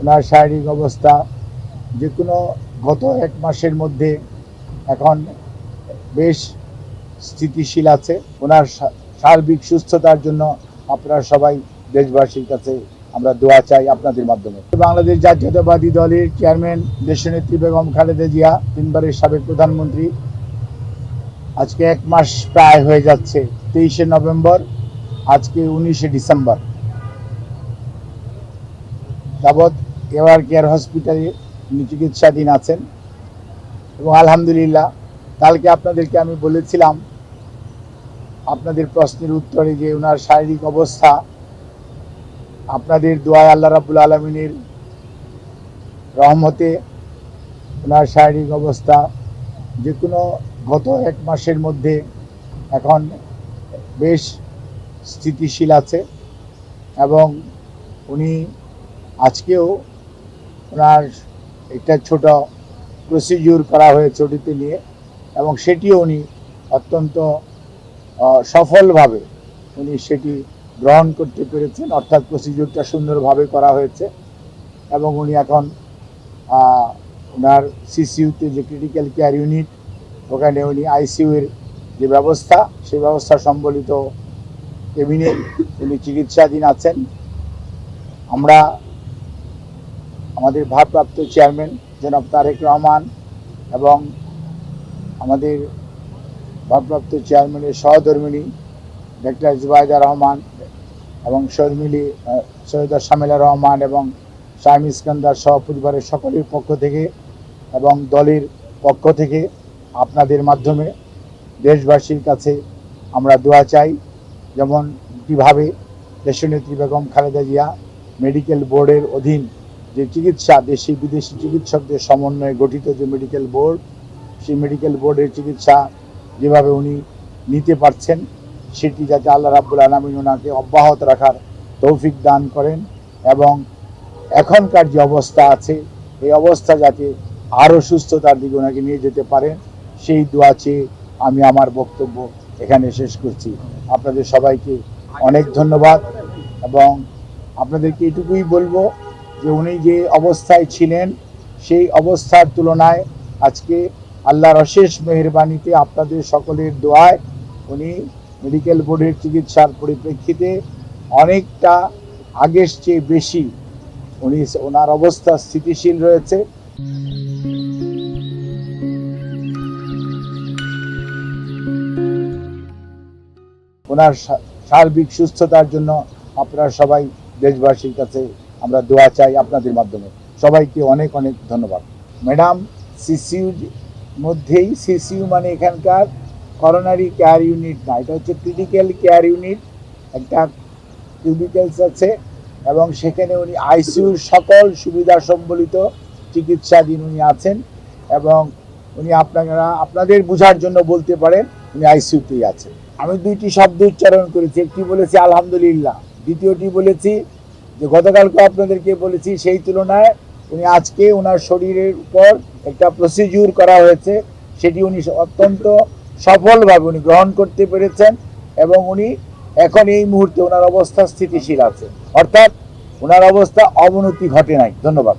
ওনার শারীরিক অবস্থা যে কোনো গত এক মাসের মধ্যে এখন বেশ স্থিতিশীল আছে। ওনার সার্বিক সুস্থতার জন্য আপনারা সবাই দেশবাসীর কাছে আমরা দোয়া চাই আপনাদের মাধ্যমে। বাংলাদেশ জাতীয়তাবাদী দলের চেয়ারম্যান দেশনেত্রী বেগম খালেদা জিয়া, তিনবারের সাবেক প্রধানমন্ত্রী, আজকে এক মাস প্রায় হয়ে যাচ্ছে। 23শে নভেম্বর, আজকে 19শে ডিসেম্বর যাবৎ এভার কেয়ার হসপিটালে চিকিৎসাধীন আছেন এবং আলহামদুলিল্লাহ কালকে আপনাদেরকে আমি বলেছিলাম আপনাদের প্রশ্নের উত্তরে যে ওনার শারীরিক অবস্থা আপনাদের দোয়ায় আল্লাহ রাব্বুল আলামিনের রহমতে ওনার শারীরিক অবস্থা যে কোনো গত এক মাসের মধ্যে এখন বেশ স্থিতিশীল আছে এবং উনি আজকেও ওনার একটা ছোট প্রসিডিউর করা হয়েছে ওটিতে নিয়ে এবং সেটিও উনি অত্যন্ত সফলভাবে উনি সেটি গ্রহণ করতে পেরেছেন, অর্থাৎ প্রসিডিউরটা সুন্দরভাবে করা হয়েছে এবং উনি এখন ওনার সিসিইউতে যে ক্রিটিক্যাল কেয়ার ইউনিট, ওখানে উনি আইসিইউর যে ব্যবস্থা সেই ব্যবস্থা সম্বলিত কেবিনে উনি চিকিৎসাধীন আছেন। আমরা আমাদের ভারপ্রাপ্ত চেয়ারম্যান জনাব তারেক রহমান এবং আমাদের ভারপ্রাপ্ত চেয়ারম্যানের সহধর্মিণী ডক্টর জুবাইদা রহমান এবং সৈয়দা শামিলা রহমান এবং শাহিম ইস্কান্দার সহ পরিবারের সকলের পক্ষ থেকে এবং দলের পক্ষ থেকে আপনাদের মাধ্যমে দেশবাসীর কাছে আমরা দোয়া চাই। যেমন কীভাবে দেশনেত্রী বেগম খালেদা জিয়া মেডিকেল বোর্ডের অধীন যে চিকিৎসা, দেশি বিদেশি চিকিৎসকদের সমন্বয়ে গঠিত যে মেডিকেল বোর্ড, সেই মেডিকেল বোর্ডের চিকিৎসা যেভাবে উনি নিতে পারছেন সেটি যাতে আল্লাহ রাব্বুল আলামিন ওনাকে অব্যাহত রাখার তৌফিক দান করেন এবং এখনকার যে অবস্থা আছে এই অবস্থা যাতে আরও সুস্থতার দিকে ওনাকে নিয়ে যেতে পারেন সেই দোয়া চেয়ে আমি আমার বক্তব্য এখানে শেষ করছি। আপনাদের সবাইকে অনেক ধন্যবাদ এবং আপনাদেরকে এটুকুই বলবো যে উনি যে অবস্থায় ছিলেন সেই অবস্থার তুলনায় আজকে আল্লাহর অশেষ মেহেরবানিতে আপনাদের সকলের দোয়ায় উনি মেডিকেল বোর্ডের চিকিৎসার পরিপ্রেক্ষিতে অনেকটা আগের চেয়ে বেশি ওনার অবস্থা স্থিতিশীল রয়েছে। ওনার সার্বিক সুস্থতার জন্য আপনারা সবাই দেশবাসীর কাছে আমরা দোয়া চাই আপনাদের মাধ্যমে। সবাইকে অনেক অনেক ধন্যবাদ। ম্যাডাম সিসিইউর মধ্যেই, সিসিইউ মানে এখানকার করোনারি কেয়ার ইউনিট না, এটা হচ্ছে ক্রিটিক্যাল কেয়ার ইউনিট। একটা কিউবিকেলস আছে এবং সেখানে উনি আইসিইউর সকল সুবিধা সম্বলিত চিকিৎসাধীন উনি আছেন এবং উনি আপনাদের বোঝার জন্য বলতে পারেন উনি আইসিইউতেই আছেন। আমি দুইটি শব্দ উচ্চারণ করেছি, একটি বলেছি আলহামদুলিল্লাহ, দ্বিতীয়টি বলেছি যে গতকালকে আপনাদেরকে বলেছি সেই তুলনায় উনি আজকে ওনার শরীরের উপর একটা প্রসিডিউর করা হয়েছে, সেটি উনি অত্যন্ত সফলভাবে উনি গ্রহণ করতে পেরেছেন এবং উনি এখন এই মুহূর্তে ওনার অবস্থা স্থিতিশীল আছে, অর্থাৎ ওনার অবস্থা অবনতি ঘটে নাই। ধন্যবাদ।